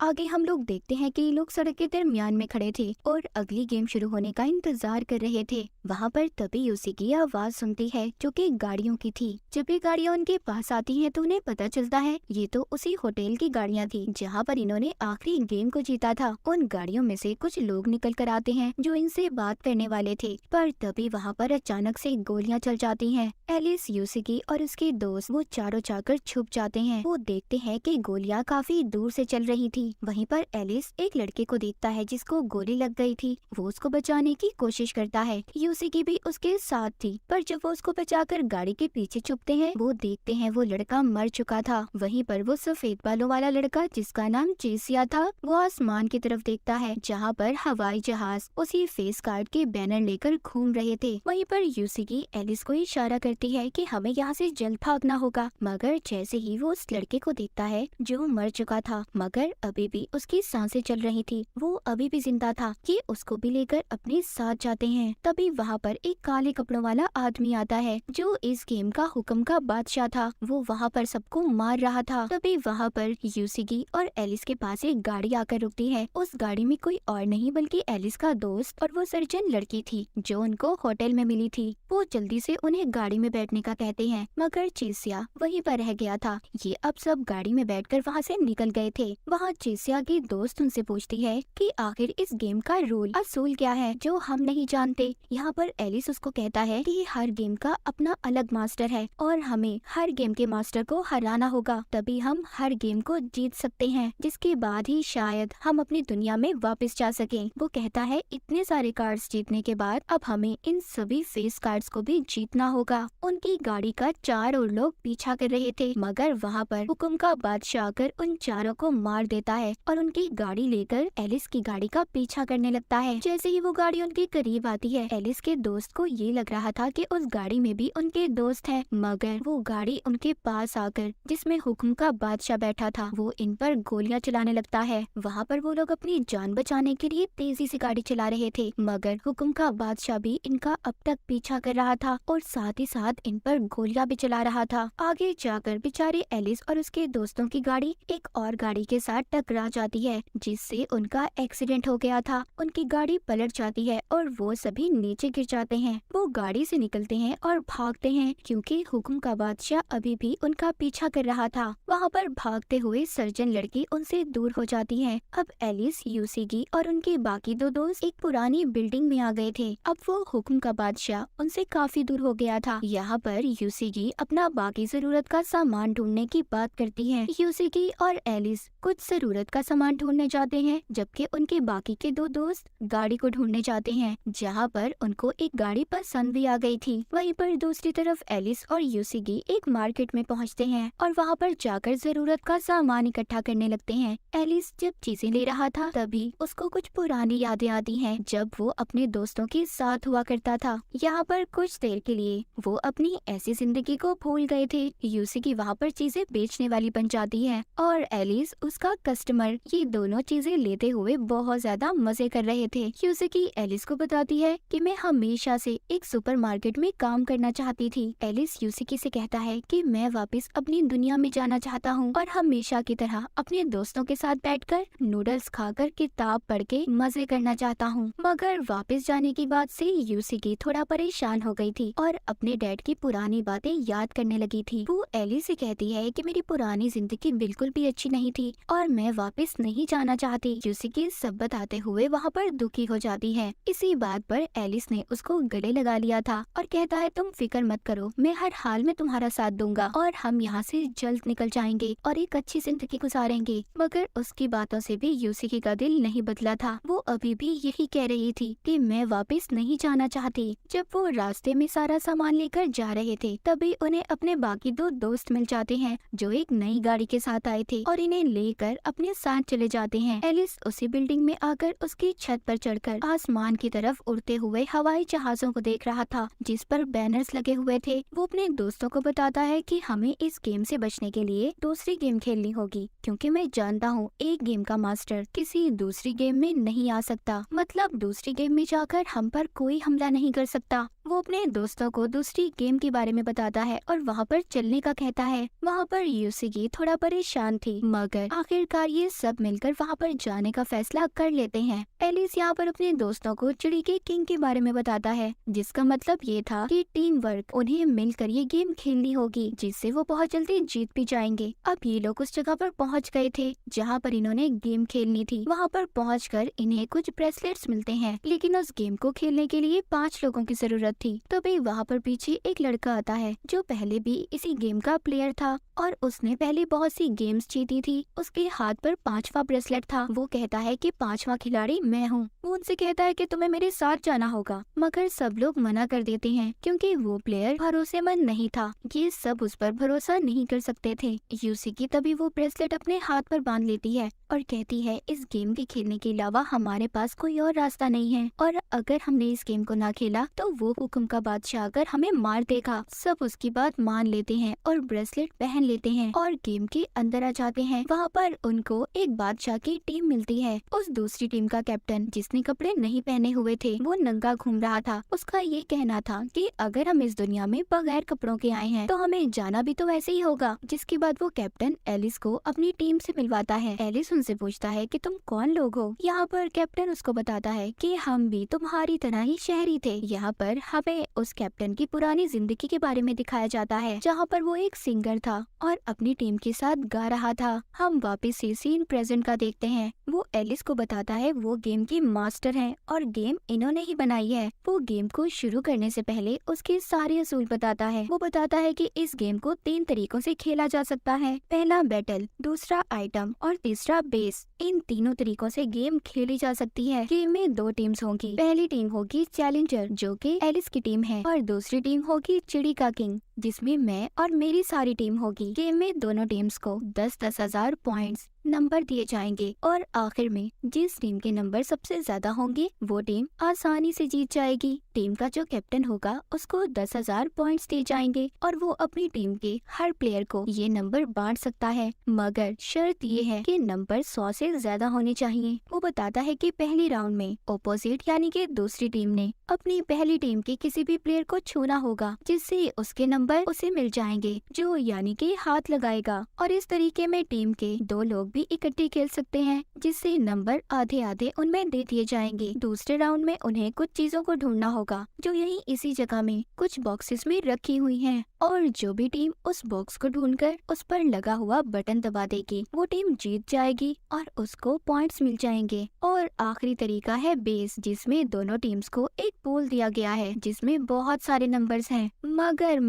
आगे हम लोग देखते हैं कि ये लोग सड़क के दरमियान में खड़े थे और अगली गेम शुरू होने का इंतजार कर रहे थे। वहाँ पर तभी यूसी की आवाज सुनती है जो कि गाड़ियों की थी। जब ये गाड़ियाँ उनके पास आती हैं तो उन्हें पता चलता है ये तो उसी होटल की गाड़ियाँ थी जहाँ पर इन्होंने आखिरी गेम को जीता था। उन गाड़ियों में से कुछ लोग निकल कर आते हैं जो इनसे बात करने वाले थे, पर तभी वहाँ पर अचानक से गोलियां चल जाती हैं। एलिस, यूसिकी और उसके दोस्त वो चारों जाकर छुप जाते हैं। वो देखते हैं कि गोलियां काफी दूर से चल रही थी। वहीं पर एलिस एक लड़के को देखता है जिसको गोली लग गई थी। वो उसको बचाने की कोशिश करता है। यूसिकी भी उसके साथ थी, पर जब वो उसको बचाकर गाड़ी के पीछे छुपते हैं वो देखते हैं वो लड़का मर चुका था। वहीं पर वो सफेद बालों वाला लड़का जिसका नाम चेसिया था वो आसमान की तरफ देखता है जहाँ पर हवाई जहाज उसी फेस कार्ड के बैनर लेकर घूम रहे थे। वहीं पर यूसिकी एलिस को इशारा करती है कि हमें यहाँ से जल्द भागना होगा, मगर जैसे ही वो उस लड़के को देखता है जो मर चुका था मगर अभी भी उसकी सांसें चल रही थी, वो अभी भी जिंदा था, ये उसको भी लेकर अपने साथ जाते हैं। तभी वहाँ पर एक काले कपड़ों वाला आदमी आता है जो इस गेम का हुक्म का बादशाह था। वो वहाँ पर सबको मार रहा था। तभी वहाँ पर यूसिकी और एलिस के पास एक गाड़ी आकर रुकती है। उस गाड़ी में कोई और नहीं बल्कि एलिस का दोस्त और वो सर्जन लड़की थी जो उनको होटल में मिली थी। वो जल्दी से उन्हें गाड़ी में बैठने का कहते हैं, मगर चेसिया वहीं पर रह गया था। ये अब सब गाड़ी में बैठकर वहाँ से निकल गए थे। वहाँ चेसिया की दोस्त उनसे पूछती है कि आखिर इस गेम का रूल असूल क्या है जो हम नहीं जानते। यहाँ पर एलिस उसको कहता है कि हर गेम का अपना अलग मास्टर है और हमें हर गेम के मास्टर को हराना होगा, तभी हम हर गेम को जीत सकते हैं, जिसके बाद ही शायद हम अपनी दुनिया में वापस जा सकें। वो कहता है इतने सारे कार्ड्स जीतने के बाद अब हमें इन सभी फेस कार्ड्स को भी जीतना होगा। उनकी गाड़ी का 4 और लोग पीछा कर रहे थे, मगर वहाँ पर हुक्म का बादशाह आकर उन चारों को मार देता है और उनकी गाड़ी लेकर एलिस की गाड़ी का पीछा करने लगता है। जैसे ही वो गाड़ी उनके करीब आती है एलिस के दोस्त को ये लग रहा था कि उस गाड़ी में भी उनके दोस्त है, मगर वो गाड़ी उनके पास आकर जिसमें हुक्म का बादशाह बैठा था वो इन पर गोलियां चलाने लगता है। वहाँ पर वो लोग अपनी जान बचाने के लिए तेजी से गाड़ी चला रहे थे, मगर हुक्म का बादशाह भी इनका अब तक पीछा कर रहा था और साथ ही साथ इन पर गोलियां भी चला रहा था। आगे जाकर बेचारे एलिस और उसके दोस्तों की गाड़ी एक और गाड़ी के साथ टकरा जाती है जिससे उनका एक्सीडेंट हो गया था। उनकी गाड़ी पलट जाती है और वो सभी नीचे गिर जाते हैं। वो गाड़ी से निकलते हैं और भागते हैं क्योंकि हुक्म का बादशाह अभी भी उनका पीछा कर रहा था। वहाँ पर भागते हुए सर्जन लड़की उनसे दूर हो जाती है। अब एलिस, यूसिकी और उनके बाकी दो दोस्त एक पुरानी बिल्डिंग में आ गए थे। अब वो हुक्म का बादशाह उनसे काफी दूर हो गया था। यहाँ पर यूसिकी अपना बाकी जरूरत का सामान ढूंढने की बात करती है। यूसिकी और एलिस कुछ जरूरत का सामान ढूंढने जाते हैं जबकि उनके बाकी के दो दोस्त गाड़ी को ढूंढने जाते हैं, जहाँ पर उनको एक गाड़ी पसंद भी आ गई थी। वहीं पर दूसरी तरफ एलिस और यूसिकी एक मार्केट में पहुँचते हैं और वहाँ पर जाकर जरूरत का सामान इकट्ठा करने लगते हैं। एलिस जब चीजें ले रहा था तभी उसको कुछ पुरानी यादें आती हैं जब वो अपने दोस्तों के साथ हुआ करता था। यहाँ पर कुछ देर के लिए वो अपनी ऐसी जिंदगी को भूल गए थे। यूसिकी वहाँ पर चीजें बेचने वाली बन जाती है और एलिस उसका कस्टमर। ये दोनों चीजें लेते हुए बहुत ज्यादा मजे कर रहे थे। यूसिकी एलिस को बताती है कि मैं हमेशा से एक सुपरमार्केट में काम करना चाहती थी। एलिस यूसिकी से कहता है कि मैं वापस अपनी दुनिया में जाना चाहता हूँ और हमेशा की तरह अपने दोस्तों के साथ बैठकर नूडल्स खाकर किताब पढ़ के मजे करना चाहता हूँ। मगर वापस जाने की बात से यूसिकी थोड़ा परेशान हो गई थी और अपने डैड की पुरानी बातें याद करने लगी थी। वो एलिस से कहती है कि मेरी पुरानी जिंदगी बिल्कुल भी अच्छी नहीं थी और मैं वापस नहीं जाना चाहती। यूसिकी सब बताते हुए वहाँ पर दुखी हो जाती है। इसी बात पर एलिस ने उसको गले लगा लिया था और कहता है तुम फिक्र मत करो, मैं हर हाल में तुम्हारा साथ दूंगा और हम यहाँ से जल्द निकल जाएंगे और एक अच्छी जिंदगी गुजारेंगे। मगर उसकी बातों से भी यूसिकी का दिल नहीं बदला था। वो अभी भी यही कह रही थी कि मैं वापस नहीं जाना चाहती। जब वो रास्ते में सारा सामान लेकर जा रहे थे तभी उन्हें अपने बाकी दो दोस्त मिल जाते हैं जो एक नई गाड़ी के साथ आए थे और इन्हें लेकर अपने साथ चले जाते हैं। एलिस उसी बिल्डिंग में आकर उसकी छत पर चढ़कर आसमान की तरफ उड़ते हुए हवाई जहाजों को देख रहा था जिस पर बैनर्स लगे हुए थे। वो अपने दोस्तों को बताता है कि हमें इस गेम से बचने के लिए दूसरी गेम खेलनी होगी क्योंकि मैं जानता हूँ एक गेम का मास्टर किसी दूसरी गेम में नहीं आ सकता, मतलब दूसरी गेम में जाकर हम पर कोई हमला नहीं कर सकता। वो अपने दोस्तों को दूसरी गेम के बारे में बताता है और वहाँ पर चलने का कहता है। वहाँ पर यूसिगी थोड़ा परेशान थी, मगर आखिरकार ये सब मिलकर वहाँ पर जाने का फैसला कर लेते हैं। एलिस यहाँ पर अपने दोस्तों को चिड़ी के किंग के बारे में बताता है, जिसका मतलब ये था कि टीम वर्क, उन्हें मिलकर ये गेम खेलनी होगी, जिससे वो बहुत जल्दी जीत भी जाएंगे। अब ये लोग उस जगह पर पहुँच गए थे जहाँ पर इन्होंने गेम खेलनी थी। वहाँ पर पहुँचकर इन्हें कुछ ब्रेसलेट्स मिलते हैं, लेकिन उस गेम को खेलने के लिए 5 लोगों की जरूरत थी। तभी वहाँ पर पीछे एक लड़का आता है जो पहले भी इसी गेम का प्लेयर था और उसने पहले बहुत सी गेम्स जीती थी। उसके हाथ पर 5वां ब्रेसलेट था। वो कहता है कि 5वां खिलाड़ी मैं हूँ। वो उनसे कहता है कि तुम्हें मेरे साथ जाना होगा, मगर सब लोग मना कर देते हैं क्योंकि वो प्लेयर भरोसेमंद नहीं था। ये सब उस पर भरोसा नहीं कर सकते थे। यूसिगी तभी वो ब्रेसलेट अपने हाथ पर बांध लेती है और कहती है, इस गेम के खेलने के अलावा हमारे पास कोई और रास्ता नहीं है, और अगर हमने इस गेम को ना खेला तो वो हुक्म का बादशाह आकर हमें मार देगा। सब उसकी बात मान लेते हैं और ब्रेसलेट पहन लेते हैं और गेम के अंदर आ जाते हैं। वहाँ पर उनको एक बादशाह की टीम मिलती है। उस दूसरी टीम का कैप्टन, जिसने कपड़े नहीं पहने हुए थे, वो नंगा घूम रहा था। उसका ये कहना था कि अगर हम इस दुनिया में बगैर कपड़ों के आए हैं तो हमें जाना भी तो वैसे ही होगा। जिसके बाद वो कैप्टन एलिस को अपनी टीम से मिलवाता है। एलिस उनसे पूछता है कि तुम कौन लोग हो। यहाँ पर कैप्टन उसको बताता है कि हम भी तुम्हारी तरह ही शहरी थे। यहाँ पर हमें उस कैप्टन की पुरानी जिंदगी के बारे में दिखाया जाता है, जहाँ पर वो एक सिंगर था और अपनी टीम के साथ गा रहा था। हम वापस से सीन प्रेजेंट का देखते हैं। वो एलिस को बताता है वो गेम की मास्टर हैं और गेम इन्होंने ही बनाई है। वो गेम को शुरू करने से पहले उसके सारे असूल बताता है। वो बताता है कि इस गेम को 3 तरीकों से खेला जा सकता है। पहला बैटल, दूसरा आइटम और तीसरा बेस। इन तीनों तरीकों से गेम खेली जा सकती है। गेम में 2 टीम्स होंगी। पहली टीम होगी चैलेंजर, जो कि एलिस की टीम है, और दूसरी टीम होगी चिड़ी का किंग, जिसमें मैं और मेरी सारी टीम होगी। गेम में दोनों टीम्स को 10-10 हजार पॉइंट्स नंबर दिए जाएंगे और आखिर में जिस टीम के नंबर सबसे ज्यादा होंगे वो टीम आसानी से जीत जाएगी। टीम का जो कैप्टन होगा उसको 10,000 पॉइंट्स दिए जाएंगे और वो अपनी टीम के हर प्लेयर को ये नंबर बांट सकता है, मगर शर्त ये है कि नंबर 100 से ज्यादा होने चाहिए। वो बताता है कि पहले राउंड में ऑपोजिट यानी कि दूसरी टीम ने अपनी पहली टीम के किसी भी प्लेयर को छूना होगा, जिससे उसके नंबर उसे मिल जाएंगे, जो यानी कि हाथ लगाएगा। और इस तरीके में टीम के 2 लोग भी इकट्ठे खेल सकते हैं, जिससे नंबर आधे आधे उनमें दे दिए जाएंगे। दूसरे राउंड में उन्हें कुछ चीजों को ढूंढना होगा जो यहीं इसी जगह में कुछ बॉक्सेस में रखी हुई हैं, और जो भी टीम उस बॉक्स को ढूंढकर उस पर लगा हुआ बटन दबा देगी वो टीम जीत जाएगी और उसको पॉइंट्स मिल जाएंगे। और आखिरी तरीका है बेस, जिसमें दोनों टीम्स को एक पूल दिया गया है जिसमें बहुत सारे नंबर्स हैं। मगर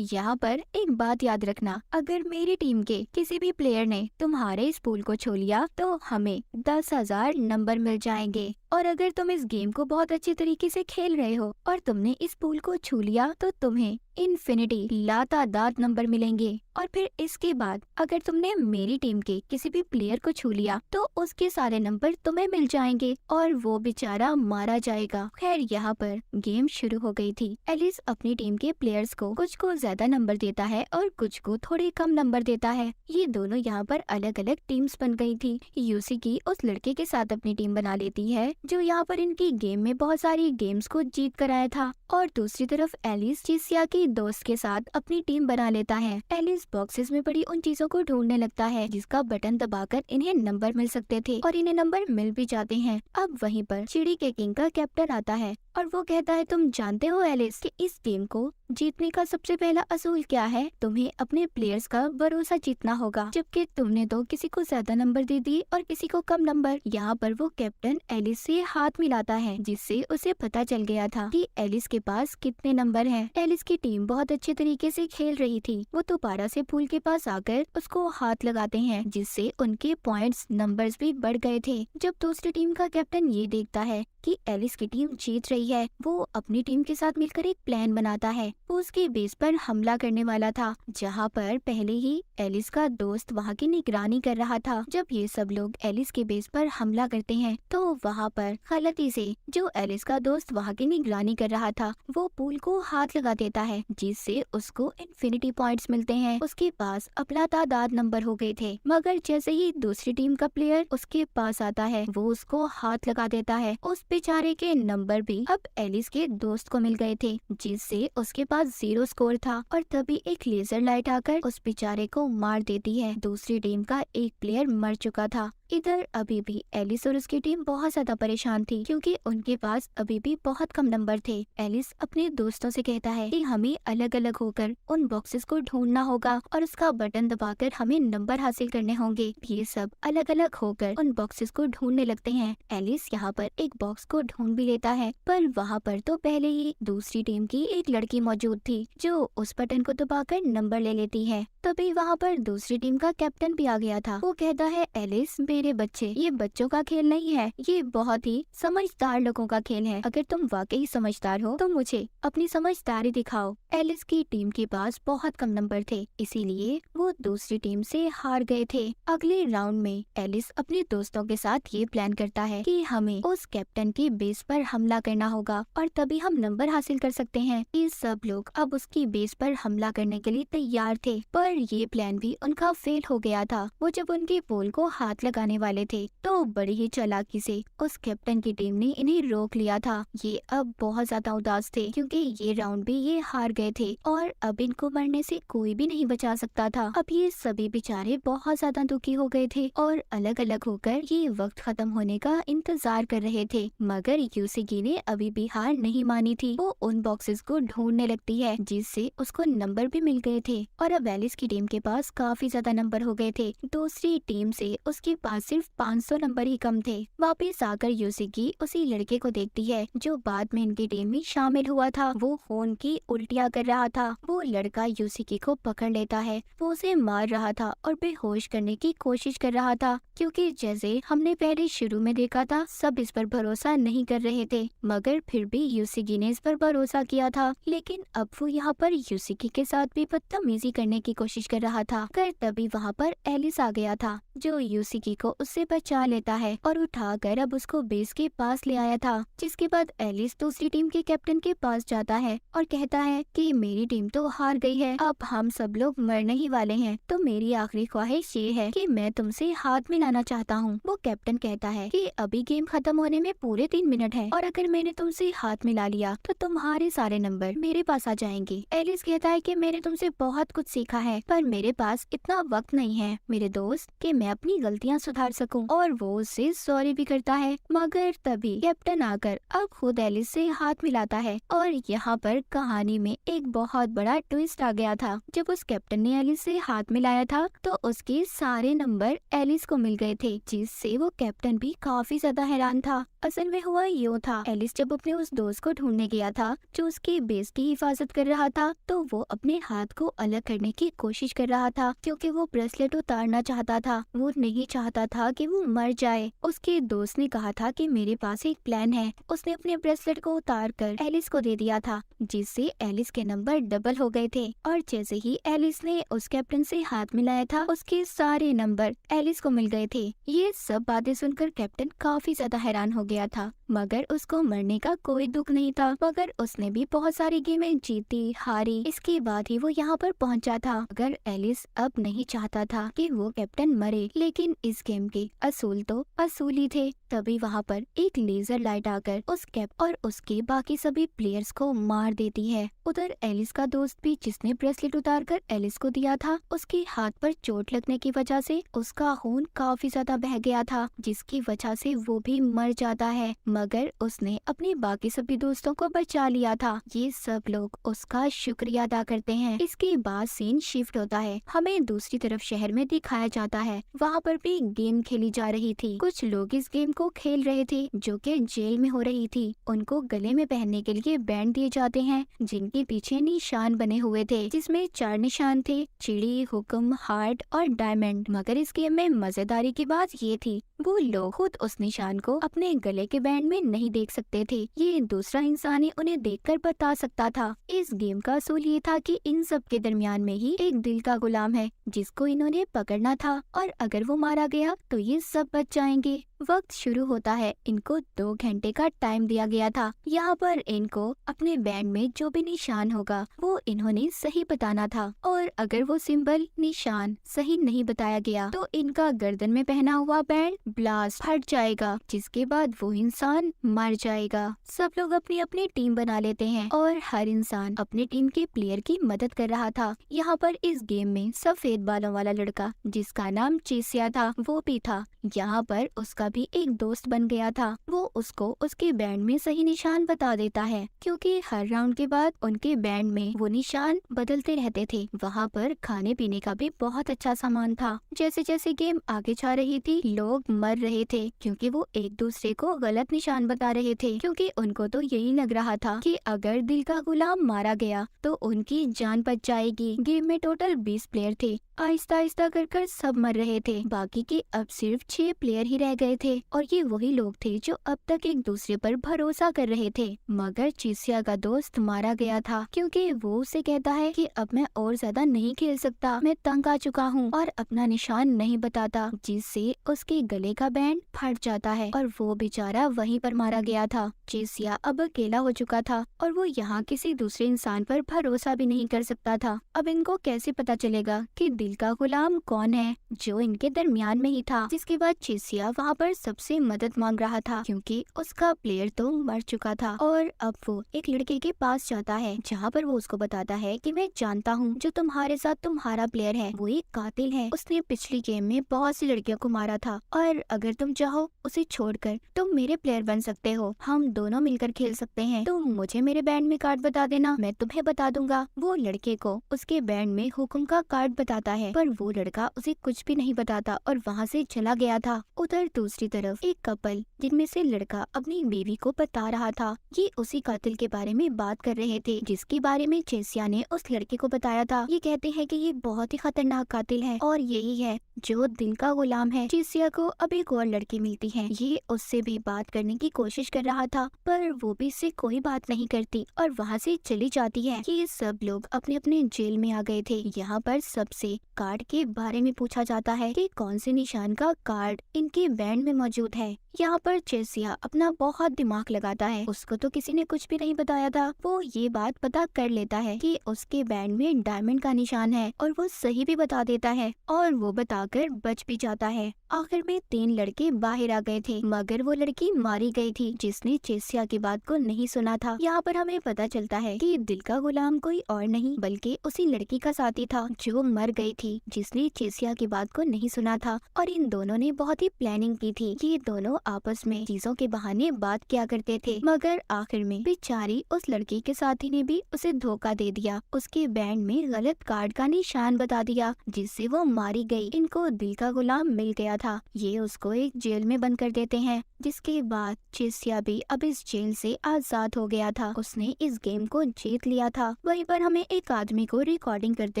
यहाँ पर एक बात याद रखना, अगर मेरी टीम के किसी भी प्लेयर ने तुम्हारे इस पूल को छू लिया तो हमें 10,000 नंबर मिल जाएंगे, और अगर तुम इस गेम को बहुत अच्छे तरीके से खेल रहे हो और तुमने इस पूल को छू लिया तो तुम्हें इन्फिनिटी लातादाद नंबर मिलेंगे। और फिर इसके बाद अगर तुमने मेरी टीम के किसी भी प्लेयर को छू लिया तो उसके सारे नंबर तुम्हें मिल जाएंगे और वो बेचारा मारा जाएगा। खैर, यहाँ पर गेम शुरू हो गई थी। एलिस अपनी टीम के प्लेयर्स को कुछ को ज्यादा नंबर देता है और कुछ को थोड़े कम नंबर देता है। ये दोनों यहाँ पर अलग अलग टीम्स बन गई थी। यूसिगी उस लड़के के साथ अपनी टीम बना लेती है जो यहाँ पर इनकी गेम में बहुत सारी गेम्स को जीत कर आया था, और दूसरी तरफ एलिस जिसिया की दोस्त के साथ अपनी टीम बना लेता है। एलिस बॉक्सेस में पड़ी उन चीजों को ढूंढने लगता है जिसका बटन दबाकर इन्हें नंबर मिल सकते थे, और इन्हें नंबर मिल भी जाते हैं। अब वहीं पर चिड़ी के किंग का कैप्टन आता है और वो कहता है, तुम जानते हो एलिस कि इस गेम को जीतने का सबसे पहला असूल क्या है? तुम्हें अपने प्लेयर्स का भरोसा जीतना होगा, जबकि तुमने तो किसी को ज्यादा नंबर दे दिए और किसी को कम नंबर। यहाँ पर वो कैप्टन एलिस से हाथ मिलाता है, जिससे उसे पता चल गया था कि एलिस के पास कितने नंबर हैं। एलिस की टीम बहुत अच्छे तरीके से खेल रही थी। वो दोबारा से फूल के पास आकर उसको हाथ लगाते हैं, जिससे उनके पॉइंट्स नंबर्स भी बढ़ गए थे। जब दूसरी टीम का कैप्टन ये देखता है कि एलिस की टीम जीत रही है, वो अपनी टीम के साथ मिलकर एक प्लान बनाता है वो उसके बेस पर हमला करने वाला था, जहाँ पर पहले ही एलिस का दोस्त वहाँ की निगरानी कर रहा था। जब ये सब लोग एलिस के बेस पर हमला करते हैं तो वहाँ पर गलती से जो एलिस का दोस्त वहाँ की निगरानी कर रहा था वो पूल को हाथ लगा देता है, जिससे उसको इन्फिनिटी पॉइंट्स मिलते हैं। उसके पास अपना तादाद नंबर हो गए थे, मगर जैसे ही दूसरी टीम का प्लेयर उसके पास आता है वो उसको हाथ लगा देता है। उस बेचारे के नंबर भी अब एलिस के दोस्त को मिल गए थे, जिससे उसके पास 0 स्कोर था। और तभी एक लेजर लाइट आकर उस बेचारे को मार देती है। दूसरी टीम का एक प्लेयर मर चुका था। इधर अभी भी एलिस और उसकी टीम बहुत ज्यादा परेशान थी, क्योंकि उनके पास अभी भी बहुत कम नंबर थे। एलिस अपने दोस्तों से कहता है कि हमें अलग अलग होकर उन बॉक्सेस को ढूंढना होगा और उसका बटन दबाकर हमें नंबर हासिल करने होंगे। ये सब अलग अलग होकर उन बॉक्सेस को ढूंढने लगते हैं। एलिस यहाँ पर एक बॉक्स को ढूंढ भी लेता है, पर वहाँ पर तो पहले ही दूसरी टीम की एक लड़की मौजूद थी जो उस बटन को दबाकर नंबर ले लेती है। तभी वहाँ पर दूसरी टीम का कैप्टन भी आ गया था। वो कहता है एलिस मेरे बच्चे, ये बच्चों का खेल नहीं है, ये बहुत ही समझदार लोगों का खेल है। अगर तुम वाकई समझदार हो तो मुझे अपनी समझदारी दिखाओ। एलिस की टीम के पास बहुत कम नंबर थे, इसीलिए वो दूसरी टीम से हार गए थे। अगले राउंड में एलिस अपने दोस्तों के साथ ये प्लान करता है कि हमें उस कैप्टन के बेस पर हमला करना होगा और तभी हम नंबर हासिल कर सकते हैं। ये सब लोग अब उसकी बेस पर हमला करने के लिए तैयार थे, पर ये प्लान भी उनका फेल हो गया था। वो जब उनके पोल को हाथ लगाने वाले थे तो बड़ी ही चालाकी से उस कैप्टन की टीम ने इन्हें रोक लिया था। ये अब बहुत ज्यादा उदास थे, क्योंकि ये राउंड भी ये हार गए थे और अब इनको मरने से कोई भी नहीं बचा सकता था। अब ये सभी बेचारे बहुत ज्यादा दुखी हो गए थे और अलग अलग होकर ये वक्त खत्म होने का इंतजार कर रहे थे। मगर यूसिगी ने अभी भी हार नहीं मानी थी। वो उन बॉक्सेस को ढूंढने लगती है, जिससे उसको नंबर भी मिल गए थे और अब एलिस की टीम के पास काफी ज्यादा नंबर हो गए थे। दूसरी टीम से उसके पास सिर्फ 500 नंबर ही कम थे। वापस आकर यूसिगी उसी लड़के को देखती है जो बाद में इनकी टीम में शामिल हुआ था। वो खून की उल्टियाँ कर रहा था। वो लड़का यूसिगी को पकड़ लेता है। वो उसे मार रहा था और बेहोश करने की कोशिश कर रहा था, क्योंकि जैसे हमने पहले शुरू में देखा था सब इस पर भरोसा नहीं कर रहे थे, मगर फिर भी यूसिगी ने इस पर भरोसा किया था। लेकिन अब वो यहाँ पर यूसिगी के साथ भी बदतमीजी करने की कोशिश कर रहा था। कर तभी वहाँ पर एलिस आ गया था, जो यूसिगी को उससे बचा लेता है और उठाकर अब उसको बेस के पास ले आया था। जिसके बाद एलिस दूसरी टीम के कैप्टन के पास जाता है और कहता है कि मेरी टीम तो हार गई है, अब हम सब लोग मरने ही वाले हैं, तो मेरी आखिरी ख्वाहिश ये है कि मैं तुमसे हाथ मिलाना चाहता हूँ। वो कैप्टन कहता है कि अभी गेम खत्म होने में पूरे 3 मिनट है और अगर मैंने तुमसे हाथ मिला लिया तो तुम्हारे सारे नंबर मेरे पास आ जाएंगे। एलिस कहता है कि मैंने तुमसे बहुत कुछ सीखा है, पर मेरे पास इतना वक्त नहीं है मेरे दोस्त कि मैं अपनी गलतियाँ सुधार सकूं। और वो उससे सॉरी भी करता है। मगर तभी कैप्टन आकर अब खुद एलिस से हाथ मिलाता है और यहाँ पर कहानी में एक बहुत बड़ा ट्विस्ट आ गया था। जब उस कैप्टन ने एलिस से हाथ मिलाया था तो उसके सारे नंबर एलिस को मिल गए थे, जिससे वो कैप्टन भी काफी ज्यादा हैरान था। असल में हुआ यूँ था, एलिस जब अपने उस दोस्त को ढूंढने गया था जो उसके बेस की हिफाजत कर रहा था, तो वो अपने हाथ को अलग करने की कोशिश कर रहा था, क्योंकि वो ब्रेसलेट उतारना चाहता था। वो नहीं चाहता था कि वो मर जाए। उसके दोस्त ने कहा था कि मेरे पास एक प्लान है। उसने अपने ब्रेसलेट को उतार कर एलिस को दे दिया था, जिससे एलिस के नंबर डबल हो गए थे। और जैसे ही एलिस ने उस कैप्टन से हाथ मिलाया था उसके सारे नंबर एलिस को मिल गए थे। ये सब बातें सुनकर कैप्टन काफी ज्यादा हैरान हो गया था, मगर उसको मरने का कोई दुख नहीं था। मगर उसने भी बहुत सारी गेमें जीती हारी, इसके बाद ही वो यहाँ पर पहुँचा था। मगर एलिस अब नहीं चाहता था कि वो कैप्टन मरे, लेकिन इस गेम के असूल तो असूल ही थे। तभी वहाँ पर एक लेजर लाइट आकर उस कैप और उसके बाकी सभी प्लेयर्स को मार देती है। उधर एलिस का दोस्त भी, जिसने ब्रेसलेट उतार कर एलिस को दिया था, उसके हाथ पर चोट लगने की वजह से उसका खून काफी ज्यादा बह गया था, जिसकी वजह से वो भी मर जाता है। मगर उसने अपने बाकी सभी दोस्तों को बचा लिया था। ये सब लोग उसका शुक्रिया अदा करते हैं। इसके बाद सीन शिफ्ट होता है, हमें दूसरी तरफ शहर में दिखाया जाता है। वहाँ पर भी गेम खेली जा रही थी। कुछ लोग इस गेम को खेल रहे थे जो कि जेल में हो रही थी। उनको गले में पहनने के लिए बैंड दिए जाते हैं, जिनके पीछे निशान बने हुए थे, जिसमें 4 निशान थे, चिड़ी, हुक्म, हार्ट और डायमंड। मगर इस गेम में मजेदारी की बात ये थी, वो लोग खुद उस निशान को अपने गले के बैंड दिन में नहीं देख सकते थे। ये दूसरा इंसान ही उन्हें देखकर बता सकता था। इस गेम का असूल ये था कि इन सब के दरमियान में ही एक दिल का गुलाम है जिसको इन्होंने पकड़ना था, और अगर वो मारा गया तो ये सब बच जाएंगे। वक्त शुरू होता है। इनको 2 घंटे का टाइम दिया गया था। यहाँ पर इनको अपने बैंड में जो भी निशान होगा वो इन्होंने सही बताना था, और अगर वो सिंबल निशान सही नहीं बताया गया तो इनका गर्दन में पहना हुआ बैंड ब्लास्ट फट जाएगा, जिसके बाद वो इंसान मर जाएगा। सब लोग अपनी अपनी टीम बना लेते हैं और हर इंसान अपने टीम के प्लेयर की मदद कर रहा था। यहाँ पर इस गेम में सफेद बालों वाला लड़का जिसका नाम चेसिया था वो भी था। यहाँ पर उसका भी एक दोस्त बन गया था। वो उसको उसके बैंड में सही निशान बता देता है, क्योंकि हर राउंड के बाद उनके बैंड में वो निशान बदलते रहते थे। वहाँ पर खाने पीने का भी बहुत अच्छा सामान था। जैसे जैसे गेम आगे जा रही थी लोग मर रहे थे, क्योंकि वो एक दूसरे को गलत निशान बता रहे थे, क्योंकि उनको तो यही लग रहा था कि अगर दिल का गुलाम मारा गया तो उनकी जान बच जाएगी। गेम में टोटल 20 प्लेयर थे। आहिस्ता आहिस्ता कर सब मर रहे थे। बाकी के अब सिर्फ 6 प्लेयर ही रह गए थे, और ये वही लोग थे जो अब तक एक दूसरे पर भरोसा कर रहे थे। मगर चेसिया का दोस्त मारा गया था, क्योंकि वो उसे कहता है कि अब मैं और ज्यादा नहीं खेल सकता, मैं तंग आ चुका हूँ, और अपना निशान नहीं बताता, जिससे उसके गले का बैंड फट जाता है और वो बेचारा वहीं पर मारा गया था। चेसिया अब अकेला हो चुका था और वो यहाँ किसी दूसरे इंसान पर भरोसा भी नहीं कर सकता था। अब इनको कैसे पता चलेगा कि दिल का गुलाम कौन है जो इनके दरमियान में ही था। जिसके बाद चेसिया वहाँ पर सबसे मदद मांग रहा था, क्योंकि उसका प्लेयर तो मर चुका था। और अब वो एक लड़के के पास जाता है, जहाँ पर वो उसको बताता है कि मैं जानता हूँ जो तुम्हारे साथ तुम्हारा प्लेयर है वो एक कातिल है। उसने पिछली गेम में बहुत सी लड़कियों को मारा था, और अगर तुम चाहो उसे छोड़कर तुम मेरे प्लेयर बन सकते हो, हम दोनों मिलकर खेल सकते हैं। तुम मुझे मेरे बैंड में कार्ड बता देना, मैं तुम्हें बता दूंगा। वो लड़के को उसके बैंड में हुक्म का कार्ड बताता है, पर वो लड़का उसे कुछ भी नहीं बताता और वहाँ से चला गया था। उधर दूसरी तरफ एक कपल जिनमें से लड़का अपनी बीवी को बता रहा था, ये उसी कातिल के बारे में बात कर रहे थे जिसके बारे में चेसिया ने उस लड़के को बताया था। ये कहते हैं कि ये बहुत ही खतरनाक कातिल है और यही है जो दिल का गुलाम है। चेसिया को अब एक और लड़की मिलती है। ये उससे भी बात करने की कोशिश कर रहा था, पर वो भी इससे कोई बात नहीं करती और वहाँ से चली जाती है। ये सब लोग अपने अपने जेल में आ गए थे। यहाँ पर सबसे कार्ड के बारे में पूछा जाता है कि कौन से निशान का कार्ड इनके बैंड में मौजूद है। यहाँ पर चेसिया अपना बहुत दिमाग लगाता है। उसको तो किसी ने कुछ भी नहीं बताया था। वो ये बात पता कर लेता है कि उसके बैंड में डायमंड का निशान है, और वो सही भी बता देता है और वो बताकर बच भी जाता है। आखिर में 3 लड़के बाहर आ गए थे, मगर वो लड़की मारी गई थी जिसने चेसिया की बात को नहीं सुना था। यहाँ पर हमें पता चलता है कि दिल का गुलाम कोई और नहीं बल्कि उसी लड़की का साथी था जो मर गई थी, जिसने चेसिया की बात को नहीं सुना था। और इन दोनों ने बहुत ही प्लानिंग की थी। ये दोनों आपस में चीजों के बहाने बात किया करते थे, मगर आखिर में बेचारी उस लड़की के साथी ने भी उसे धोखा दे दिया। उसके बैंड में गलत कार्ड का निशान बता दिया, जिससे वो मारी गई। इनको दिल का गुलाम मिल गया था। ये उसको एक जेल में बंद कर देते हैं, जिसके बाद चेसिया भी अब इस जेल से आजाद हो गया था। उसने इस गेम को जीत लिया था। वहीं पर हमें एक आदमी को रिकॉर्डिंग करते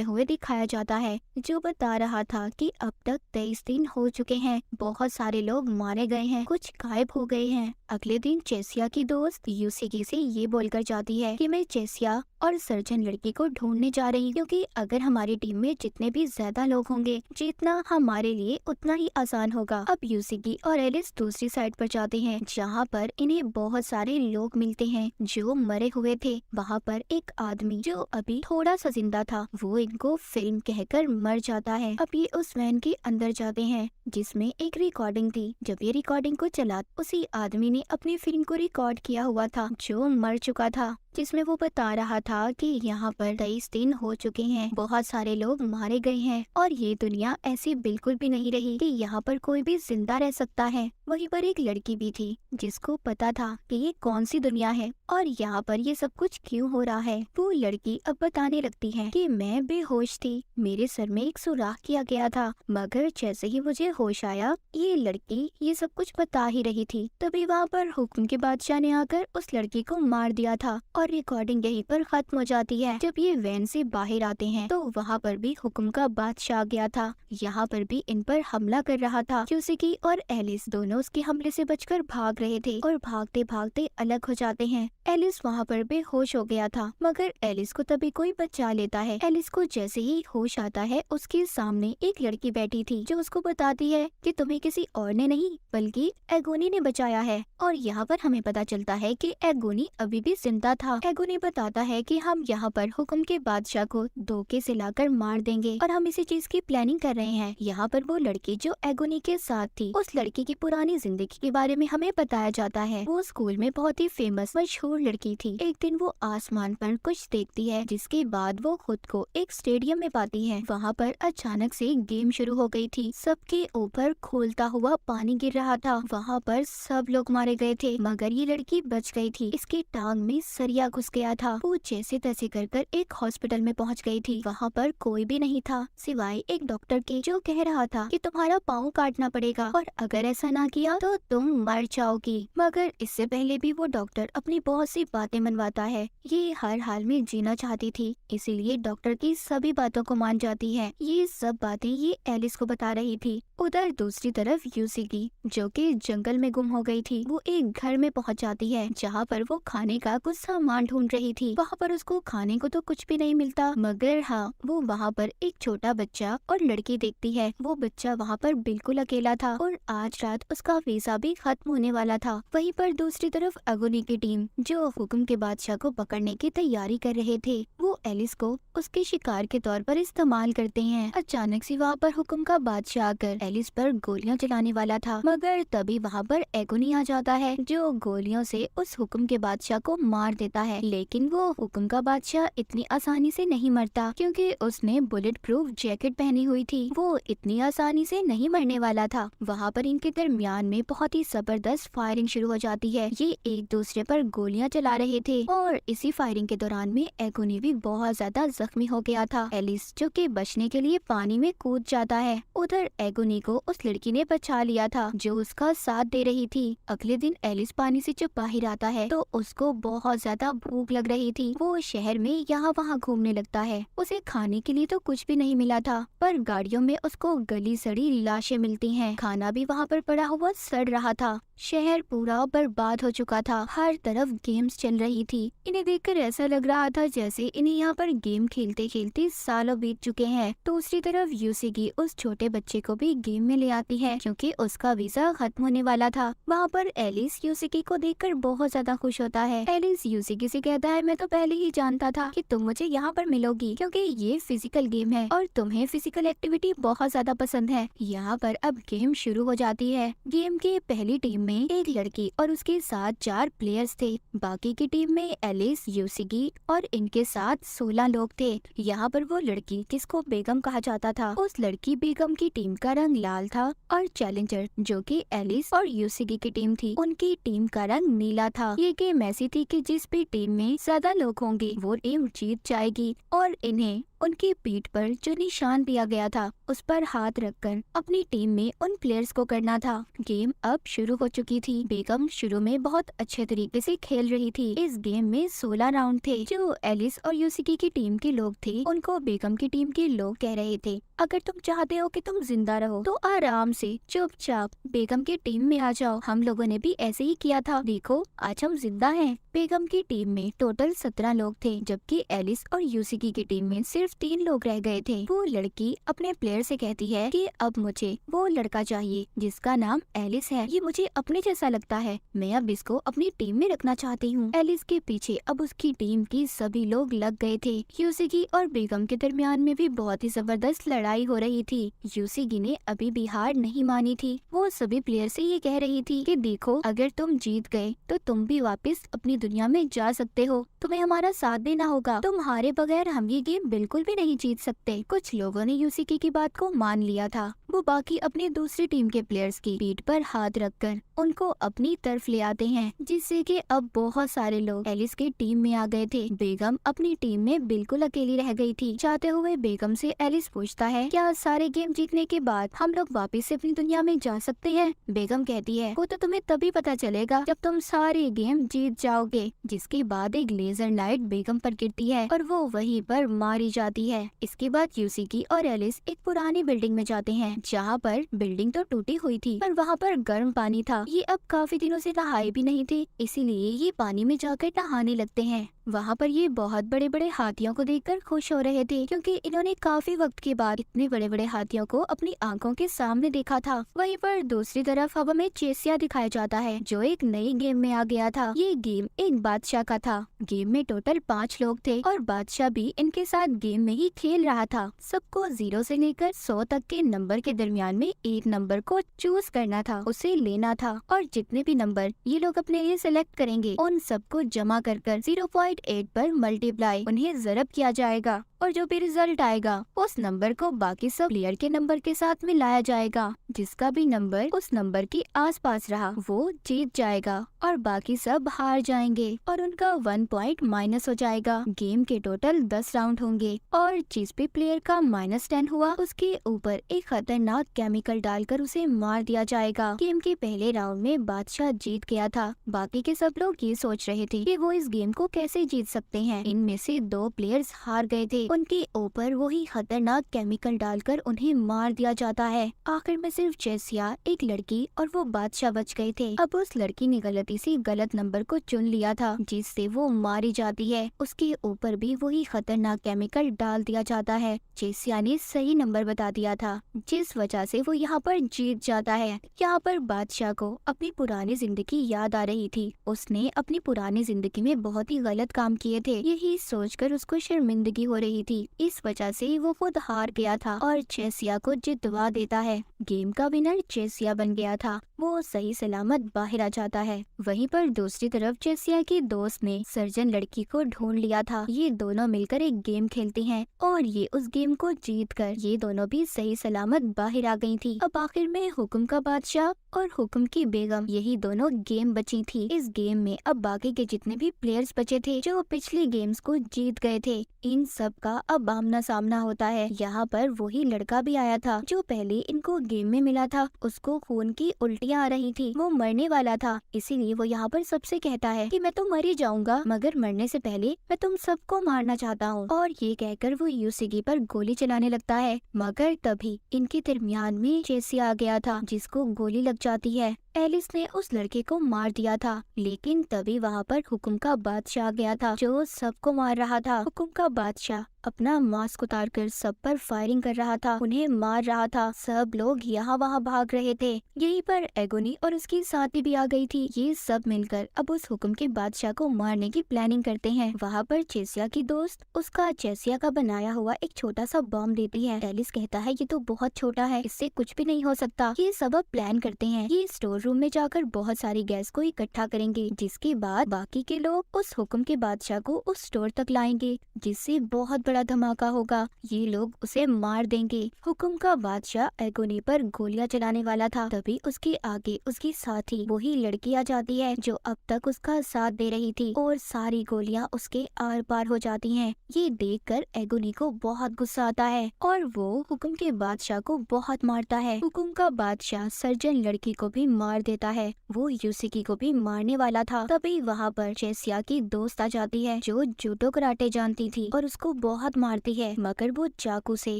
हुए दिखाया जाता है, जो बता रहा था कि अब तक 23 दिन हो चुके हैं, बहुत सारे लोग मारे गए हैं, कुछ गायब हो गए हैं। अगले दिन चेसिया की दोस्त यूसिकी से ये बोलकर जाती है कि मैं चेसिया और सर्जन लड़की को ढूंढने जा रही हूँ, क्योंकि अगर हमारी टीम में जितने भी ज्यादा लोग होंगे जीतना हमारे लिए उतना ही आसान होगा। अब यूसिकी और एलिस दूसरी साइड पर जाते हैं, जहाँ पर इन्हें बहुत सारे लोग मिलते हैं जो मरे हुए थे। वहाँ पर एक आदमी जो अभी थोड़ा सा जिंदा था, वो इनको फिल्म कहकर मर जाता है। अब ये उस वैन के अंदर जाते हैं जिसमें एक रिकॉर्डिंग थी। जब ये रिकॉर्डिंग को चला, उसी आदमी ने अपनी फिल्म को रिकॉर्ड किया हुआ था जो मर चुका था, जिसमें वो बता रहा था कि यहाँ पर 23 दिन हो चुके हैं, बहुत सारे लोग मारे गए हैं और ये दुनिया ऐसी बिल्कुल भी नहीं रही कि यहाँ पर कोई भी जिंदा रह सकता है। वहीं पर एक लड़की भी थी जिसको पता था कि ये कौन सी दुनिया है और यहाँ पर ये सब कुछ क्यों हो रहा है। वो लड़की अब बताने लगती है कि मैं बेहोश थी, मेरे सर में एक सुराख किया गया था, मगर जैसे ही मुझे होश आया ये लड़की ये सब कुछ बता वापस आ ही रही थी, तभी वहाँ पर हुक्म के बादशाह ने आकर उस लड़की को मार दिया था। और रिकॉर्डिंग यहीं पर खत्म हो जाती है। जब ये वैन से बाहर आते हैं तो वहाँ पर भी हुक्म का बादशाह आ गया था। यहाँ पर भी इन पर हमला कर रहा था। यूसिकी और एलिस दोनों उसके हमले से बचकर भाग रहे थे और भागते भागते अलग हो जाते हैं। एलिस वहाँ पर बेहोश हो गया था, मगर एलिस को तभी कोई बचा लेता है। एलिस को जैसे ही होश आता है, उसके सामने एक लड़की बैठी थी जो उसको बताती है कि तुम्हें किसी और ने नहीं बल्कि एगोनी ने बचाया है। और यहाँ पर हमें पता चलता है कि एगोनी अभी भी जिंदा था। एगोनी बताता है कि हम यहाँ पर हुक्म के बादशाह को धोखे से लाकर मार देंगे और हम इसी चीज की प्लानिंग कर रहे हैं। यहाँ पर वो लड़की जो एगोनी के साथ थी, उस लड़की की पुरानी जिंदगी के बारे में हमें बताया जाता है। वो स्कूल में बहुत ही फेमस मशहूर लड़की थी। एक दिन वो आसमान पर कुछ देखती है, जिसके बाद वो खुद को एक स्टेडियम में पाती है। वहाँ पर अचानक से गेम शुरू हो गई थी। सबके ऊपर खोलता हुआ पानी गिर रहा था। वहाँ पर सब लोग मारे गए थे, मगर ये लड़की बच गई थी। इसकी टांग में सरिया घुस गया था। वो जैसे तैसे कर एक हॉस्पिटल में पहुँच गई थी। वहाँ पर कोई भी नहीं था सिवाय एक डॉक्टर के, जो कह रहा था कि तुम्हारा पाँव काटना पड़ेगा और अगर ऐसा ना किया तो तुम मर जाओगी। मगर इससे पहले भी वो डॉक्टर अपनी बहुत सी बातें मनवाता है। ये हर हाल में जीना चाहती थी, इसीलिए डॉक्टर की सभी बातों को मान जाती है। ये सब बातें ये एलिस को बता रही थी। उधर दूसरी तरफ यूसिकी, जो कि जंगल में गुम हो गई थी, वो एक घर में पहुंच जाती है, जहां पर वो खाने का कुछ सामान ढूंढ रही थी। वहां पर उसको खाने को तो कुछ भी नहीं मिलता, मगर हाँ, वो वहां पर एक छोटा बच्चा और लड़की देखती है। वो बच्चा वहां पर बिल्कुल अकेला था और आज रात उसका वीजा भी खत्म होने वाला था। वहीं पर दूसरी तरफ अगुनी की टीम, जो हुक्म के बादशाह को पकड़ने की तैयारी कर रहे थे, वो एलिस को उसके शिकार के तौर पर इस्तेमाल करते हैं। अचानक से वहाँ पर हुक्म का बादशाह आकर एलिस पर गोलियां चलाने वाला था, मगर तभी वहाँ पर एगोनी आ जाता है, जो गोलियों से उस हुक्म के बादशाह को मार देता है। लेकिन वो हुक्म का बादशाह इतनी आसानी से नहीं मरता, क्योंकि उसने बुलेट प्रूफ जैकेट पहनी हुई थी। वो इतनी आसानी से नहीं मरने वाला था। वहाँ पर इनके दरमियान में बहुत ही जबरदस्त फायरिंग शुरू हो जाती है। ये एक दूसरे पर गोलियां चला रहे थे और इसी फायरिंग के दौरान में एगोनी भी बहुत ज्यादा जख्मी हो गया था। एलिस, जो कि बचने के लिए पानी में कूद जाता है। उधर एगोनी को उस लड़की ने बचा लिया था, जो उसका साथ दे रही थी। अगले दिन एलिस पानी से जब बाहर आता है तो उसको बहुत ज्यादा भूख लग रही थी। वो शहर में यहाँ वहाँ घूमने लगता है। उसे खाने के लिए तो कुछ भी नहीं मिला था, पर गाड़ियों में उसको गली सड़ी लाशें मिलती हैं। खाना भी वहाँ पर पड़ा हुआ सड़ रहा था। शहर पूरा बर्बाद हो चुका था। हर तरफ गेम्स चल रही थी। इन्हें देखकर ऐसा लग रहा था जैसे इन्हें यहाँ पर गेम खेलते खेलते सालों बीत चुके हैं। दूसरी तरफ यूसिकी उस छोटे बच्चे को भी गेम में ले आती है, क्योंकि उसका वीजा खत्म होने वाला था। वहाँ पर एलिस यूसिकी को देखकर बहुत ज्यादा खुश होता है। एलिस यूसिकी से कहता है, मैं तो पहले ही जानता था कि तुम मुझे यहाँ पर मिलोगी, क्योंकि ये फिजिकल गेम है और तुम्हें फिजिकल एक्टिविटी बहुत ज्यादा पसंद है। यहाँ पर अब गेम शुरू हो जाती है। गेम की पहली टीम में एक लड़की और उसके साथ 4 प्लेयर्स थे। बाकी की टीम में एलिस, यूसिकी और इनके साथ 16 लोग थे। यहाँ पर वो लड़की, जिसको बेगम कहा जाता था, उस लड़की बेगम की टीम का रंग लाल था और चैलेंजर, जो कि एलिस और यूसिकी की टीम थी, उनकी टीम का रंग नीला था। ये गेम ऐसी थी कि जिस भी टीम में ज्यादा लोग होंगे वो टीम जीत जाएगी और इन्हें उनकी पीठ पर जो निशान दिया गया था उस पर हाथ रखकर अपनी टीम में उन प्लेयर्स को करना था। गेम अब शुरू हो चुकी थी। बेगम शुरू में बहुत अच्छे तरीके से खेल रही थी। इस गेम में 16 राउंड थे। जो एलिस और यूसिकी की टीम के लोग थे, उनको बेगम की टीम के लोग कह रहे थे, अगर तुम चाहते हो कि तुम जिंदा रहो तो आराम से चुपचाप बेगम की टीम में आ जाओ। हम लोगों ने भी ऐसे ही किया था, देखो आज हम जिंदा हैं। बेगम की टीम में टोटल 17 लोग थे, जबकि एलिस और यूसिकी की टीम में सिर्फ 3 लोग रह गए थे। वो लड़की अपने प्लेयर से कहती है कि अब मुझे वो लड़का चाहिए जिसका नाम एलिस है। ये मुझे अपने जैसा लगता है, मैं अब इसको अपनी टीम में रखना चाहती हूँ। एलिस के पीछे अब उसकी टीम की सभी लोग लग गए थे। यूसिकी और बेगम के दरमियान में भी बहुत ही जबरदस्त लड़ाई हो रही थी। यूसिकी ने अभी भी हार नहीं मानी थी। वो सभी प्लेयर से ये कह रही थी कि देखो, अगर तुम जीत गए तो तुम भी वापस अपनी दुनिया में जा सकते हो। तुम्हें हमारा साथ देना होगा। तुम्हारे बगैर हम ये गेम बिल्कुल भी नहीं जीत सकते। कुछ लोगों ने यूसिकी की बात को मान लिया था। वो बाकी अपनी दूसरी टीम के प्लेयर्स की पीठ पर हाथ रखकर उनको अपनी तरफ ले आते हैं, जिससे कि अब बहुत सारे लोग एलिस की टीम में आ गए थे। बेगम अपनी टीम में बिल्कुल अकेली रह गई थी। चाहते हुए बेगम से एलिस पूछता है, क्या सारे गेम जीतने के बाद हम लोग वापस से अपनी दुनिया में जा सकते हैं? बेगम कहती है, वो तो तुम्हें तभी पता चलेगा जब तुम सारे गेम जीत जाओगे। जिसके बाद एक लेजर लाइट बेगम पर गिरती है और वो वहीं पर मारी जाती है। इसके बाद यूसिकी और एलिस एक पुरानी बिल्डिंग में जाते हैं, जहाँ पर बिल्डिंग तो टूटी हुई थी पर वहाँ पर गर्म पानी था। ये अब काफी दिनों से नहाए भी नहीं थे, इसीलिए ये पानी में जाकर नहाने लगते हैं। वहाँ पर ये बहुत बड़े बड़े हाथियों को देखकर खुश हो रहे थे, क्योंकि इन्होंने काफी वक्त के बाद इतने बड़े बड़े हाथियों को अपनी आंखों के सामने देखा था। वहीं पर दूसरी तरफ अब हमें चेसिया दिखाया जाता है, जो एक नई गेम में आ गया था। ये गेम एक बादशाह का था। गेम में टोटल 5 लोग थे और बादशाह भी इनके साथ गेम में ही खेल रहा था। सबको 0 से लेकर 100 तक के नंबर के दरमियान में एक नंबर को चूज करना था, उसे लेना था और जितने भी नंबर ये लोग अपने लिए सिलेक्ट करेंगे उन सबको जमा कर 0.8 पर मल्टीप्लाई उन्हें ज़रब किया जाएगा और जो भी रिजल्ट आएगा उस नंबर को बाकी सब प्लेयर के नंबर के साथ मिलाया जाएगा। जिसका भी नंबर उस नंबर के आसपास रहा वो जीत जाएगा और बाकी सब हार जाएंगे और उनका 1 पॉइंट माइनस हो जाएगा। गेम के टोटल 10 राउंड होंगे और जिस भी प्लेयर का -10 हुआ उसके ऊपर एक खतरनाक केमिकल डालकर उसे मार दिया जाएगा। गेम के पहले राउंड में बादशाह जीत गया था। बाकी के सब लोग ये सोच रहे थे कि वो इस गेम को कैसे जीत सकते हैं। इनमें से 2 प्लेयर्स हार गए थे, उनके ऊपर वही खतरनाक केमिकल डालकर उन्हें मार दिया जाता है। आखिर में सिर्फ चेसिया, एक लड़की और वो बादशाह बच गए थे। अब उस लड़की ने गलती से गलत नंबर को चुन लिया था, जिससे वो मारी जाती है। उसके ऊपर भी वही खतरनाक केमिकल डाल दिया जाता है। चेसिया ने सही नंबर बता दिया था, जिस वजह से वो यहाँ पर जीत जाता है। यहाँ पर बादशाह को अपनी पुरानी जिंदगी याद आ रही थी। उसने अपनी पुरानी जिंदगी में बहुत ही गलत काम किए थे, यही सोचकर उसको शर्मिंदगी हो रही थी। इस वजह से वो खुद हार गया था और चेसिया को जितवा देता है। गेम का विनर चेसिया बन गया था। वो सही सलामत बाहर आ जाता है। वहीं पर दूसरी तरफ चेसिया की दोस्त ने सर्जन लड़की को ढूंढ लिया था। ये दोनों मिलकर एक गेम खेलती हैं और ये उस गेम को जीतकर ये दोनों भी सही सलामत बाहर आ गई थी। अब आखिर में हुक्म का बादशाह और हुक्म की बेगम यही दोनों गेम बची थी। इस गेम में अब बाकी के जितने भी प्लेयर्स बचे थे जो पिछले गेम्स को जीत गए थे, इन सब का अब आमना सामना होता है। यहाँ पर वही लड़का भी आया था जो पहले इनको गेम में मिला था। उसको खून की उल्टियाँ आ रही थी, वो मरने वाला था। इसीलिए वो यहाँ पर सबसे कहता है कि मैं तो मर ही जाऊंगा, मगर मरने से पहले मैं तुम सबको मारना चाहता हूँ। और ये कहकर वो यूसिकी पर गोली चलाने लगता है, मगर तभी इनके दरमियान में चेसिया आ गया था, जिसको गोली लग जाती है। एलिस ने उस लड़के को मार दिया था, लेकिन तभी वहाँ पर हुक्म का बादशाह आ गया था जो सबको मार रहा था। हुक्म का बादशाह अपना मास्क उतारकर सब पर फायरिंग कर रहा था, उन्हें मार रहा था। सब लोग यहाँ वहाँ भाग रहे थे। यहीं पर एगोनी और उसकी साथी भी आ गई थी। ये सब मिलकर अब उस हुक्म के बादशाह को मारने की प्लानिंग करते हैं। वहाँ पर चेसिया की दोस्त उसका चेसिया का बनाया हुआ एक छोटा सा बम देती है। एलिस कहता है ये तो बहुत छोटा है, इससे कुछ भी नहीं हो सकता। ये सब अब प्लान करते हैं। ये स्टोर रूम में जाकर बहुत सारी गैस को इकट्ठा करेंगे, जिसके बाद बाकी के लोग उस हुक्म के बादशाह को उस स्टोर तक लाएंगे, जिससे बहुत बड़ा धमाका होगा। ये लोग उसे मार देंगे। हुक्म का बादशाह एगोनी पर गोलियां चलाने वाला था, तभी उसके आगे उसकी साथी वही लड़की आ जाती है जो अब तक उसका साथ दे रही थी और सारी गोलियां उसके आर पार हो जाती हैं। ये देखकर एगोनी को बहुत गुस्सा आता है और वो हुक्म के बादशाह को बहुत मारता है। हुक्म का बादशाह सर्जन लड़की को भी मार देता है। वो यूसिकी को भी मारने वाला था। तभी वहाँ पर चेसिया की दोस्त आ जाती है जो जूडो कराटे जानती थी और उसको बहुत मारती है, मगर वो चाकू से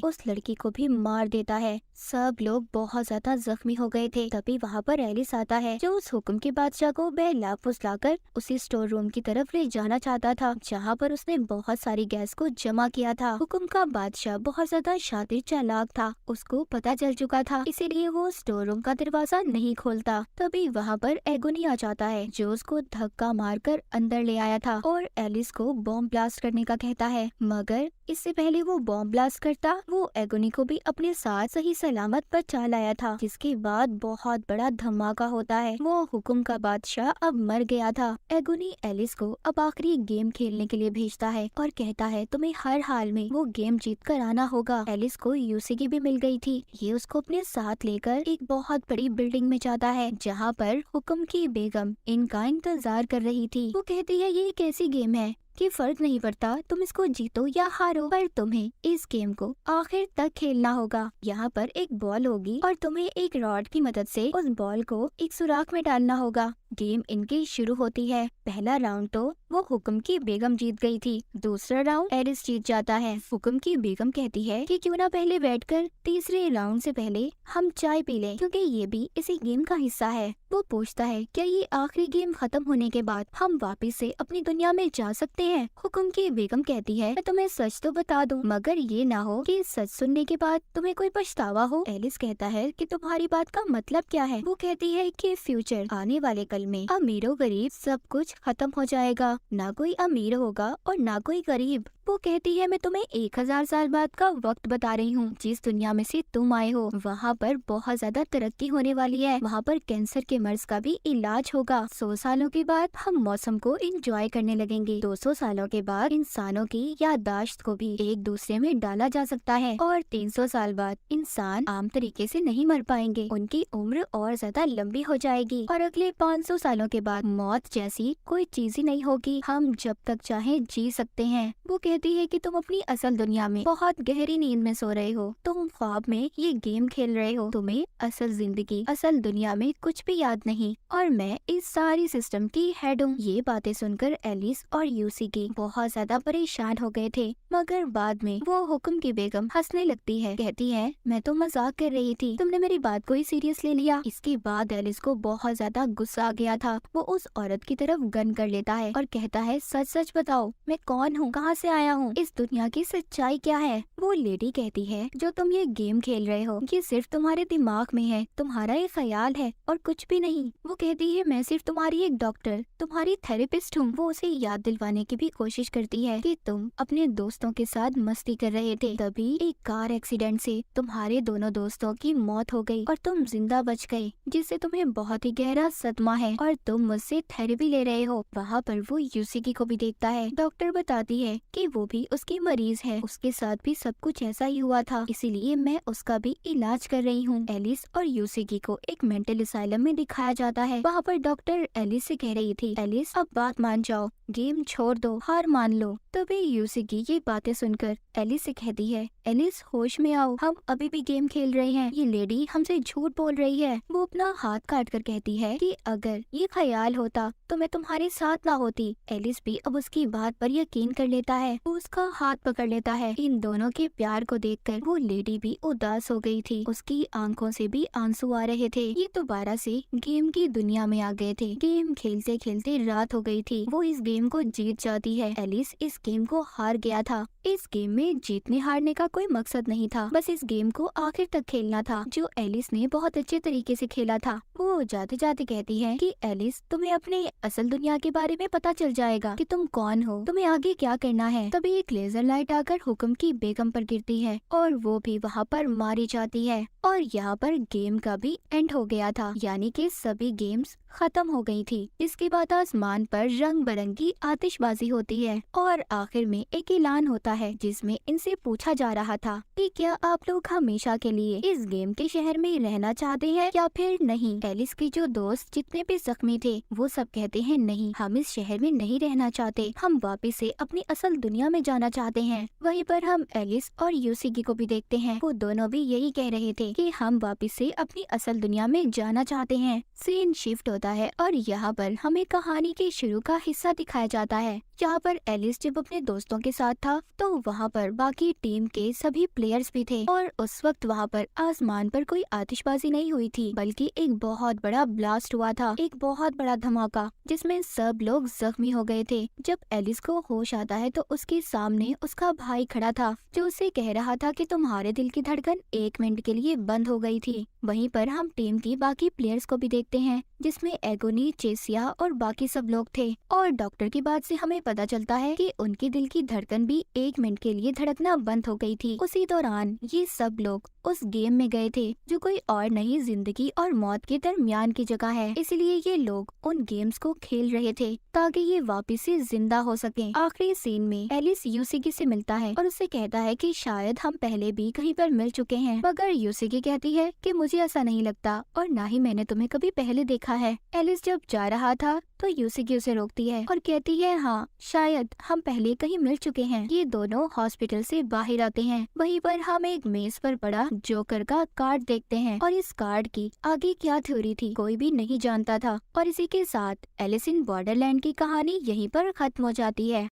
उस लड़की को भी मार देता है। सब लोग बहुत ज्यादा जख्मी हो गए थे। तभी वहाँ पर एलिस आता है जो उस हुक्म के बादशाह को बहला फुसलाकर उसी स्टोर रूम की तरफ ले जाना चाहता था, जहाँ पर उसने बहुत सारी गैस को जमा किया था। हुक्म का बादशाह बहुत ज्यादा शातिर चालाक था, उसको पता चल चुका था, इसीलिए वो स्टोर रूम का दरवाजा नहीं खोलता। तभी वहाँ पर एगोनी आ जाता है जो उसको धक्का मारकर अंदर ले आया था और एलिस को बॉम्ब ब्लास्ट करने का कहता है, मगर इससे पहले वो बॉम्ब ब्लास्ट करता, वो एगोनी को भी अपने साथ सही सलामत बचा लाया था, जिसके बाद बहुत बड़ा धमाका होता है। वो हुक्म का बादशाह अब मर गया था। एगोनी एलिस को अब आखिरी गेम खेलने के लिए भेजता है और कहता है तुम्हें हर हाल में वो गेम जीत कर आना होगा। एलिस को यूसीकी भी मिल गई थी। ये उसको अपने साथ लेकर एक बहुत बड़ी बिल्डिंग में जाता है, जहाँ पर हुक्म की बेगम इनका इंतजार कर रही थी। वो कहती है ये एक ऐसी गेम है कि फर्क नहीं पड़ता तुम इसको जीतो या हारो, पर तुम्हें इस गेम को आखिर तक खेलना होगा। यहाँ पर एक बॉल होगी और तुम्हें एक रॉड की मदद से उस बॉल को एक सुराख में डालना होगा। गेम इनकी शुरू होती है। पहला राउंड तो वो हुक्म की बेगम जीत गई थी, दूसरा राउंड एलिस जीत जाता है। हुक्म की बेगम कहती है कि क्यों ना पहले बैठकर तीसरे राउंड से पहले हम चाय पी लें, क्योंकि ये भी इसी गेम का हिस्सा है। वो पूछता है क्या ये आखिरी गेम खत्म होने के बाद हम वापस से अपनी दुनिया में जा सकते हैं? हुक्म की बेगम कहती है मैं तुम्हें सच तो बता दूं, मगर ये ना हो कि सच सुनने के बाद तुम्हें कोई पछतावा हो। एलिस कहता है कि तुम्हारी बात का मतलब क्या है? वो कहती है कि फ्यूचर आने वाले कल में अमीरों गरीब सब कुछ खत्म हो जाएगा, ना कोई अमीर होगा और ना कोई गरीब। वो कहती है मैं तुम्हें 1000 साल बाद का वक्त बता रही हूँ। जिस दुनिया में से तुम आए हो वहाँ पर बहुत ज्यादा तरक्की होने वाली है। वहाँ पर कैंसर के मर्ज का भी इलाज होगा। 100 सालों के बाद हम मौसम को एंजॉय करने लगेंगे। 200 सालों के बाद इंसानों की याददाश्त को भी एक दूसरे में डाला जा सकता है और 300 साल बाद इंसान आम तरीके से नहीं मर पाएंगे, उनकी उम्र और ज्यादा लंबी हो जाएगी और अगले 500 सालों के बाद मौत जैसी कोई चीज ही नहीं होगी, हम जब तक चाहे जी सकते हैं। वो कहती है कि तुम अपनी असल दुनिया में बहुत गहरी नींद में सो रहे हो, तुम ख्वाब में ये गेम खेल रहे हो, तुम्हें असल जिंदगी असल दुनिया में कुछ भी याद नहीं और मैं इस सारी सिस्टम की हेड हूँ। ये बातें सुनकर एलिस और यूसीकी बहुत ज्यादा परेशान हो गए थे, मगर बाद में वो हुक्म की बेगम हंसने लगती है, कहती है मैं तो मजाक कर रही थी, तुमने मेरी बात को ही सीरियस ले लिया। इसके बाद एलिस को बहुत ज्यादा गुस्सा आ गया था। वो उस औरत की तरफ गन कर लेता है और कहता है सच सच बताओ मैं कौन हूँ, कहाँ से आया हूँ, इस दुनिया की सच्चाई क्या है? वो लेडी कहती है जो तुम ये गेम खेल रहे हो ये सिर्फ तुम्हारे दिमाग में है, तुम्हारा एक ख्याल है और कुछ भी नहीं। वो कहती है मैं सिर्फ तुम्हारी एक डॉक्टर, तुम्हारी थेरेपिस्ट हूँ। वो उसे याद दिलवाने की भी कोशिश करती है कि तुम अपने दोस्तों के साथ मस्ती कर रहे थे, तभी एक कार एक्सीडेंट से तुम्हारे दोनों दोस्तों की मौत हो गई और तुम जिंदा बच गए, जिससे तुम्हें बहुत ही गहरा सदमा है और तुम मुझसे थेरेपी ले रहे हो। वहाँ पर वो यूसीकी को भी देखता है। डॉक्टर बताती है कि वो भी उसकी मरीज है, उसके साथ भी सब कुछ ऐसा ही हुआ था, इसीलिए मैं उसका भी इलाज कर रही हूँ। एलिस और यूसीकी को एक मेंटल असाइलम में दिखाया जाता है। वहाँ पर डॉक्टर एलिस से कह रही थी एलिस अब बात मान जाओ, गेम छोड़ दो, हार मान लो। तभी यूसीकी ये बातें सुनकर एलिस से कहती है एलिस होश में आओ, हम अभी भी गेम खेल रहे हैं, ये लेडी हमसे झूठ बोल रही है। वो अपना हाथ काट कर कहती है कि अगर ये ख्याल होता तो मैं तुम्हारे साथ ना होती। एलिस भी अब उसकी बात पर यकीन कर लेता है, वो उसका हाथ पकड़ लेता है। इन दोनों के प्यार को देखकर वो लेडी भी उदास हो गई थी, उसकी आंखों से भी आंसू आ रहे थे। ये दोबारा से गेम की दुनिया में आ गए थे। गेम खेलते खेलते रात हो गई थी। वो इस गेम को जीत जाती है। एलिस इस गेम को हार गया था। इस गेम में जीतने हारने का कोई मकसद नहीं था, बस इस गेम को आखिर तक खेलना था, जो एलिस ने बहुत अच्छे तरीके से खेला था। वो जाते जाते कहती है कि एलिस तुम्हें अपने असल दुनिया के बारे में पता चल जाएगा कि तुम कौन हो, तुम्हें आगे क्या करना है। तभी एक लेजर लाइट आकर हुक्म की बेगम पर गिरती है और वो भी वहाँ पर मारी जाती है और यहाँ पर गेम का भी एंड हो गया था, यानी कि सभी गेम्स खत्म हो गई थी। इसके बाद आसमान पर रंग बिरंगी आतिशबाजी होती है और आखिर में एक ऐलान होता है जिसमें इनसे पूछा जा रहा था कि क्या आप लोग हमेशा के लिए इस गेम के शहर में रहना चाहते हैं या फिर नहीं। एलिस के जो दोस्त जितने भी जख्मी थे वो सब कहते हैं नहीं, हम इस शहर में नहीं रहना चाहते, हम वापस से अपनी असल दुनिया में जाना चाहते हैं। वहीं पर हम एलिस और यूसीकी को भी देखते हैं, वो दोनों भी यही कह रहे थे कि हम वापस से अपनी असल दुनिया में जाना चाहते हैं। सीन शिफ्ट होता है और यहाँ पर हमें कहानी के शुरू का हिस्सा दिखाया जाता है। यहाँ पर एलिस जब अपने दोस्तों के साथ था तो वहाँ पर बाकी टीम के सभी प्लेयर्स भी थे और उस वक्त वहाँ पर आसमान पर कोई आतिशबाजी नहीं हुई थी, बल्कि एक बहुत बड़ा ब्लास्ट हुआ था, एक बहुत बड़ा धमाका जिसमें सब लोग जख्मी हो गए थे। जब एलिस को होश आता है तो उसके सामने उसका भाई खड़ा था जो उसे कह रहा था कि तुम्हारे दिल की धड़कन 1 मिनट के लिए बंद हो गई थी। वहीं पर हम टीम की बाकी प्लेयर्स को भी देखते हैं जिसमें एगोनी, चेसिया और बाकी सब लोग थे। और डॉक्टर की बात से हमें पता चलता है कि उनके दिल की धड़कन भी 1 मिनट के लिए धड़कना बंद हो गई थी। उसी दौरान ये सब लोग उस गेम में गए थे जो कोई और नहीं, जिंदगी और मौत के दरमियान की जगह है। इसलिए ये लोग उन गेम्स को खेल रहे थे ताकि ये वापस से जिंदा हो सके। आखिरी सीन में एलिस यूसिकी से मिलता है और उससे कहता है कि शायद हम पहले भी कहीं पर मिल चुके हैं, मगर यूसिकी कहती है कि मुझे ऐसा नहीं लगता और ना ही मैंने तुम्हें कभी पहले देखा है। एलिस जब जा रहा था तो यूसिकी उसे रोकती है और कहती है हाँ, शायद हम पहले कहीं मिल चुके हैं। ये दोनों हॉस्पिटल से बाहर आते हैं। वहीं पर हम एक मेज पर पड़ा जोकर का कार्ड देखते हैं और इस कार्ड की आगे क्या थ्योरी थी कोई भी नहीं जानता था। और इसी के साथ एलिस इन बॉर्डरलैंड की कहानी यहीं पर खत्म हो जाती है।